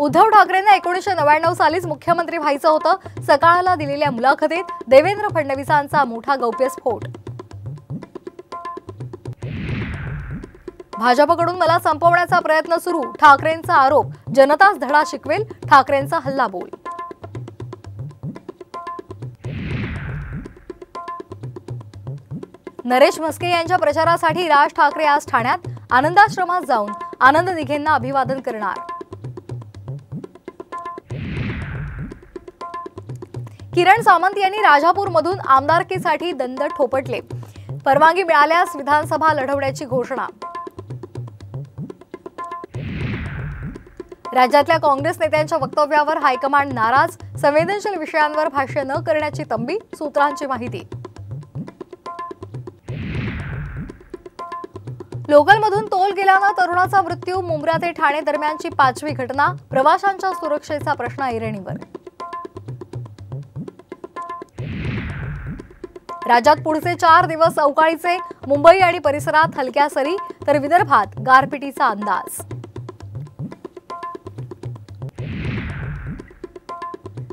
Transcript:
उद्धव ठाकरेंना 1999 सालीच मुख्यमंत्री व्हायचं होतं। सकाळला दिलेल्या मुलाखतीत देवेंद्र फडणवीसांचा मोठा गौप्यस्फोट। भाजपकडून मला संपवण्याचा प्रयत्न सुरू, ठाकरेंचा आरोप। जनताच धडा शिकवेल, ठाकरेंचा हल्लाबोल। नरेश म्हस्के यांच्या प्रचारासाठी राज ठाकरे आज ठाण्यात आनंदाश्रमात जाऊन आनंद दिघेंना अभिवादन करणार। किरण सामंत यांनी राजापूरमधून आमदारकीसाठी दंड ठोपटले, परवानगी मिळाल्यास विधानसभा लढवण्याची घोषणा। राज्यातल्या काँग्रेस नेत्यांच्या वक्तव्यावर हायकमांड नाराज, संवेदनशील विषयांवर भाष्य न करण्याची तंबी, सूत्रांची माहिती। लोकलमधून तोल गेल्यानं तरुणाचा मृत्यू, मुंब्रा ते ठाणे दरम्यानची 5वी घटना, प्रवाशांच्या सुरक्षेचा प्रश्न ऐरणीवर। राज्यात पुढचे 4 दिवस अवकाळीचे, मुंबई आणि परिसरात हलक्या सरी तर विदर्भात गारपिटीचा अंदाज।